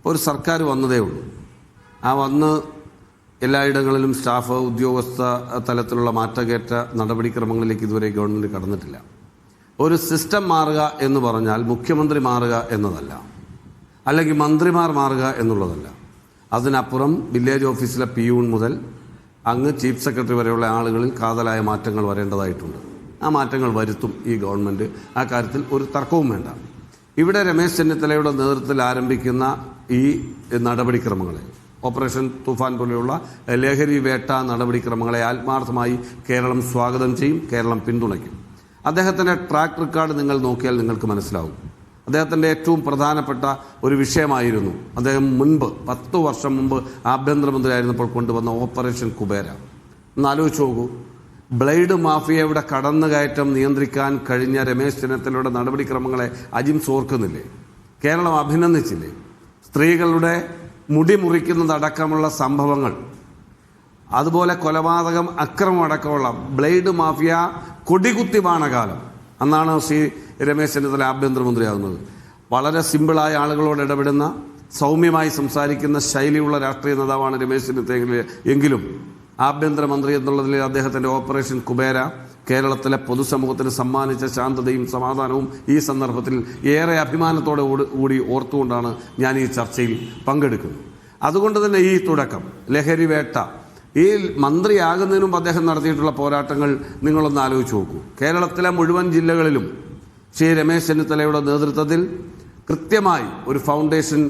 ഒരു സർക്കാർ വന്നതേ ഉള്ളൂ. ആ വന്ന് എല്ലായിടങ്ങളിലും സ്റ്റാഫ് ഉദ്യോഗസ്ഥ തലത്തിലുള്ള മാറ്റകേറ്റ നടപടിക്രമങ്ങളിലേക്ക് ഇതുവരെ ഗവൺമെൻറ് കടന്നിട്ടില്ല. ഒരു സിസ്റ്റം മാറുക എന്ന് പറഞ്ഞാൽ മുഖ്യമന്ത്രി മാറുക എന്നതല്ല, അല്ലെങ്കിൽ മന്ത്രിമാർ മാറുക എന്നുള്ളതല്ല. അതിനപ്പുറം വില്ലേജ് ഓഫീസിലെ പിയൂൺ മുതൽ അങ്ങ് ചീഫ് സെക്രട്ടറി വരെയുള്ള ആളുകളിൽ കാതലായ മാറ്റങ്ങൾ വരേണ്ടതായിട്ടുണ്ട്. ആ മാറ്റങ്ങൾ വരുത്തും ഈ ഗവൺമെൻറ്. ആ കാര്യത്തിൽ ഒരു തർക്കവും വേണ്ട. ഇവിടെ രമേശ് ചെന്നിത്തലയുടെ നേതൃത്വത്തിൽ ആരംഭിക്കുന്ന ഈ നടപടിക്രമങ്ങളെ, ഓപ്പറേഷൻ തൂഫാൻ പോലെയുള്ള ലഹരി വേട്ട നടപടിക്രമങ്ങളെ ആത്മാർത്ഥമായി കേരളം സ്വാഗതം ചെയ്യും, കേരളം പിന്തുണയ്ക്കും. അദ്ദേഹത്തിൻ്റെ ട്രാക്ക് റെക്കോർഡ് നിങ്ങൾ നോക്കിയാൽ നിങ്ങൾക്ക് മനസ്സിലാവും. അദ്ദേഹത്തിൻ്റെ ഏറ്റവും പ്രധാനപ്പെട്ട ഒരു വിഷയമായിരുന്നു അദ്ദേഹം മുൻപ് 10 വർഷം മുമ്പ് ആഭ്യന്തരമന്ത്രിയായിരുന്നപ്പോൾ കൊണ്ടുവന്ന ഓപ്പറേഷൻ കുബേര. ഒന്ന് ആലോചിച്ച് നോക്കൂ. ബ്ലേഡ് മാഫിയയുടെ കടന്നുകയറ്റം നിയന്ത്രിക്കാൻ കഴിഞ്ഞ രമേശ് ചെന്നിത്തലയുടെ നടപടിക്രമങ്ങളെ അജിംസ് ഓർക്കുന്നില്ലേ? കേരളം അഭിനന്ദിച്ചില്ലേ? സ്ത്രീകളുടെ മുടി മുറിക്കുന്നതടക്കമുള്ള സംഭവങ്ങൾ, അതുപോലെ കൊലപാതകം, അക്രമം അടക്കമുള്ള ബ്ലേഡ് മാഫിയ കൊടികുത്തി വാണ കാലം. അന്നാണ് ശ്രീ രമേശ് ചെന്നിത്തല ആഭ്യന്തരമന്ത്രിയാകുന്നത്. വളരെ സിമ്പിളായ ആളുകളോട് ഇടപെടുന്ന, സൗമ്യമായി സംസാരിക്കുന്ന ശൈലിയുള്ള രാഷ്ട്രീയ നേതാവാണ് രമേശ് ചെന്നിത്തല. എങ്കിലും ആഭ്യന്തരമന്ത്രി എന്നുള്ളതിൽ അദ്ദേഹത്തിൻ്റെ ഓപ്പറേഷൻ കുബേര കേരളത്തിലെ പൊതുസമൂഹത്തിന് സമ്മാനിച്ച ശാന്തതയും സമാധാനവും ഈ സന്ദർഭത്തിൽ ഏറെ അഭിമാനത്തോടെ കൂടി ഓർത്തുകൊണ്ടാണ് ഞാൻ ഈ ചർച്ചയിൽ പങ്കെടുക്കുന്നത്. അതുകൊണ്ട് തന്നെ ഈ തുടക്കം, ലഹരി വേട്ട, ഈ മന്ത്രിയാകുന്നതിന് മുമ്പ് അദ്ദേഹം നടത്തിയിട്ടുള്ള പോരാട്ടങ്ങൾ നിങ്ങളൊന്ന് ആലോചിച്ച് നോക്കൂ. കേരളത്തിലെ മുഴുവൻ ജില്ലകളിലും ശ്രീ രമേശ് ചെന്നിത്തലയുടെ നേതൃത്വത്തിൽ കൃത്യമായി ഒരു ഫൗണ്ടേഷൻ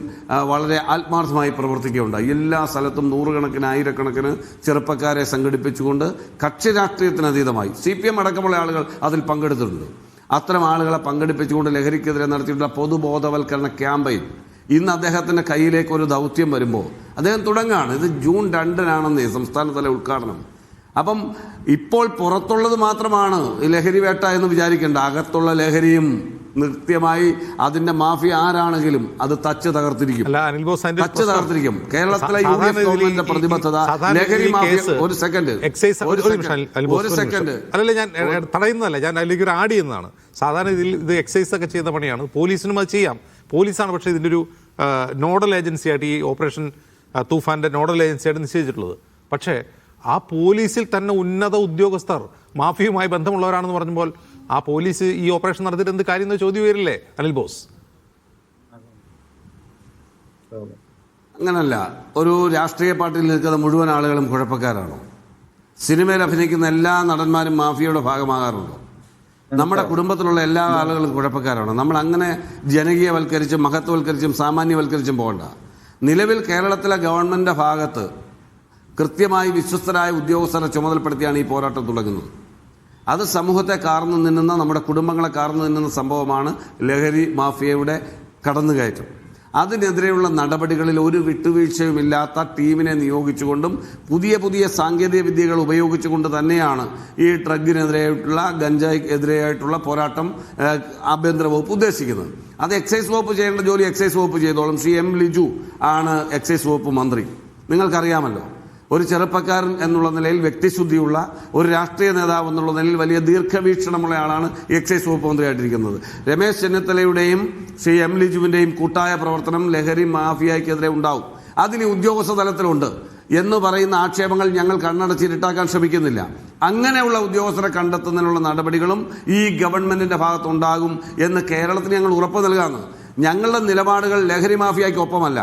വളരെ ആത്മാർത്ഥമായി പ്രവർത്തിക്കുകയുണ്ടായി. എല്ലാ സ്ഥലത്തും നൂറുകണക്കിന് ആയിരക്കണക്കിന് ചെറുപ്പക്കാരെ സംഘടിപ്പിച്ചുകൊണ്ട് കക്ഷി രാഷ്ട്രീയത്തിനതീതമായി CPM അടക്കമുള്ള ആളുകൾ അതിൽ പങ്കെടുത്തിട്ടുണ്ട്. അത്തരം ആളുകളെ പങ്കെടുപ്പിച്ചുകൊണ്ട് ലഹരിക്കെതിരെ നടത്തിയിട്ടുള്ള പൊതുബോധവൽക്കരണ ക്യാമ്പയിൻ ഇന്ന് അദ്ദേഹത്തിൻ്റെ കയ്യിലേക്ക് ഒരു ദൗത്യം വരുമ്പോൾ അദ്ദേഹം തുടങ്ങുകയാണ്. ഇത് ജൂൺ 2-നാണെന്നേ സംസ്ഥാനതല ഉദ്ഘാടനം. അപ്പം ഇപ്പോൾ പുറത്തുള്ളത് മാത്രമാണ് ലഹരി വേട്ട എന്ന് വിചാരിക്കേണ്ട. അകത്തുള്ള ലഹരിയും കൃത്യമായി അതിന്റെ മാഫിയ ആരാണെങ്കിലും അത് തച്ച് തകർത്തിരിക്കും. കേരളത്തിലെ യൂണിയൻ ഗവൺമെന്റിന്റെ പ്രതിബദ്ധത ലഹരി മാഫിയ. ഒരു സെക്കൻഡ് അല്ലല്ല, ഞാൻ തടയുന്നതല്ല, ഞാൻ അതിലേക്ക് ഒരു ആഡ് ചെയ്യുന്നതാണ്. സാധാരണ ഇത് എക്സൈസ് ഒക്കെ ചെയ്യുന്ന പണിയാണ്, പോലീസിനും അത് ചെയ്യാം. പോലീസാണ് പക്ഷേ ഇതിൻ്റെ ഒരു നോഡൽ ഏജൻസിയായിട്ട്, ഈ ഓപ്പറേഷൻ തൂഫാൻ്റെ നോഡൽ ഏജൻസിയായിട്ട് നിശ്ചയിച്ചിട്ടുള്ളത്. പക്ഷേ ആ പോലീസിൽ തന്നെ ഉന്നത ഉദ്യോഗസ്ഥർ മാഫിയുമായി ബന്ധമുള്ളവരാണെന്ന് പറഞ്ഞപ്പോൾ ആ പോലീസ് ഈ ഓപ്പറേഷൻ നടത്തിയിട്ട് എന്ത് കാര്യം എന്ന് ചോദ്യം വരില്ലേ അനിൽ ബോസ്? അങ്ങനല്ല. ഒരു രാഷ്ട്രീയ പാർട്ടിയിൽ നിൽക്കുന്ന മുഴുവൻ ആളുകളും കുഴപ്പക്കാരാണോ? സിനിമയിൽ അഭിനയിക്കുന്ന എല്ലാ നടന്മാരും മാഫിയയുടെ ഭാഗമാകാറുണ്ടോ? നമ്മുടെ കുടുംബത്തിലുള്ള എല്ലാ ആളുകളും കുഴപ്പക്കാരാണോ? നമ്മൾ അങ്ങനെ ജനകീയവൽക്കരിച്ചും മഹത്വവൽക്കരിച്ചും സാമാന്യവൽക്കരിച്ചും പോകണ്ട. നിലവിൽ കേരളത്തിലെ ഗവൺമെൻറ്റിൻ്റെ ഭാഗത്ത് കൃത്യമായി വിശ്വസ്തരായ ഉദ്യോഗസ്ഥരെ ചുമതലപ്പെടുത്തിയാണ് ഈ പോരാട്ടം തുടങ്ങുന്നത്. അത് സമൂഹത്തെ കാർന്നു നിന്നുന്ന, നമ്മുടെ കുടുംബങ്ങളെ കാർന്നു നിന്നുന്ന സംഭവമാണ് ലഹരി മാഫിയയുടെ കടന്നുകയറ്റം. അതിനെതിരെയുള്ള നടപടികളിൽ ഒരു വിട്ടുവീഴ്ചയുമില്ലാത്ത ടീമിനെ നിയോഗിച്ചുകൊണ്ടും പുതിയ പുതിയ സാങ്കേതിക വിദ്യകൾ ഉപയോഗിച്ചുകൊണ്ട് തന്നെയാണ് ഈ ഡ്രഗിനെതിരെയായിട്ടുള്ള, ഗഞ്ചായ്ക്കെതിരെയായിട്ടുള്ള പോരാട്ടം ആഭ്യന്തര വകുപ്പ് ഉദ്ദേശിക്കുന്നത്. അത് എക്സൈസ് വകുപ്പ് ചെയ്യേണ്ട ജോലി എക്സൈസ് വകുപ്പ് ചെയ്തോളും. ശ്രീ M. ലിജു ആണ് എക്സൈസ് വകുപ്പ് മന്ത്രി. നിങ്ങൾക്കറിയാമല്ലോ, ഒരു ചെറുപ്പക്കാരൻ എന്നുള്ള നിലയിൽ, വ്യക്തിശുദ്ധിയുള്ള ഒരു രാഷ്ട്രീയ നേതാവ് എന്നുള്ള നിലയിൽ വലിയ ദീർഘവീക്ഷണമുള്ള ആളാണ് എക്സൈസ് വകുപ്പ് മന്ത്രിയായിട്ടിരിക്കുന്നത്. രമേശ് ചെന്നിത്തലയുടെയും ശ്രീ M. ലിജുവിൻ്റെയും കൂട്ടായ പ്രവർത്തനം ലഹരി മാഫിയയ്ക്കെതിരെ ഉണ്ടാവും. അതിന് ഉദ്യോഗസ്ഥ തലത്തിലുണ്ട് എന്ന് പറയുന്ന ആക്ഷേപങ്ങൾ ഞങ്ങൾ കണ്ണടച്ചിരുട്ടാക്കാൻ ശ്രമിക്കുന്നില്ല. അങ്ങനെയുള്ള ഉദ്യോഗസ്ഥരെ കണ്ടെത്തുന്നതിനുള്ള നടപടികളും ഈ ഗവൺമെൻറ്റിൻ്റെ ഭാഗത്തുണ്ടാകും എന്ന് കേരളത്തിന് ഞങ്ങൾ ഉറപ്പ് നൽകാമെന്ന്. ഞങ്ങളുടെ നിലപാടുകൾ ലഹരി മാഫിയയ്ക്കൊപ്പമല്ല,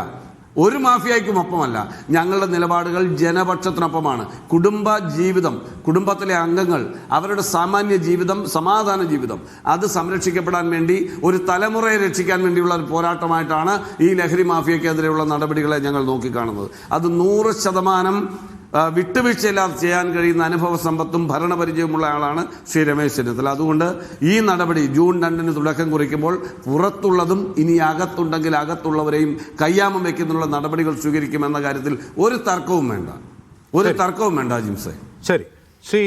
ഒരു മാഫിയയ്ക്കും ഒപ്പമല്ല. ഞങ്ങളുടെ നിലപാടുകൾ ജനപക്ഷത്തിനൊപ്പമാണ്. കുടുംബ ജീവിതം, കുടുംബത്തിലെ അംഗങ്ങൾ, അവരുടെ സാമാന്യ ജീവിതം, സമാധാന ജീവിതം, അത് സംരക്ഷിക്കപ്പെടാൻ വേണ്ടി, ഒരു തലമുറയെ രക്ഷിക്കാൻ വേണ്ടിയുള്ള ഒരു പോരാട്ടമായിട്ടാണ് ഈ ലഹരി മാഫിയക്കെതിരെയുള്ള നടപടികളെ ഞങ്ങൾ നോക്കിക്കാണുന്നത്. അത് 100% വിട്ടുവീഴ്ചയില്ലാതെ ചെയ്യാൻ കഴിയുന്ന അനുഭവ സമ്പത്തും ഭരണപരിചയമുള്ള ആളാണ് ശ്രീ രമേശ് ചെന്നിത്തല. അതുകൊണ്ട് ഈ നടപടി ജൂൺ 2-ന് തുടക്കം കുറിക്കുമ്പോൾ പുറത്തുള്ളതും ഇനി അകത്തുണ്ടെങ്കിൽ അകത്തുള്ളവരെയും കയ്യാമം വയ്ക്കുന്നുള്ള നടപടികൾ സ്വീകരിക്കുമെന്ന കാര്യത്തിൽ ഒരു തർക്കവും വേണ്ട, ഒരു തർക്കവും വേണ്ട ജിംസേ. ശരി, ശ്രീ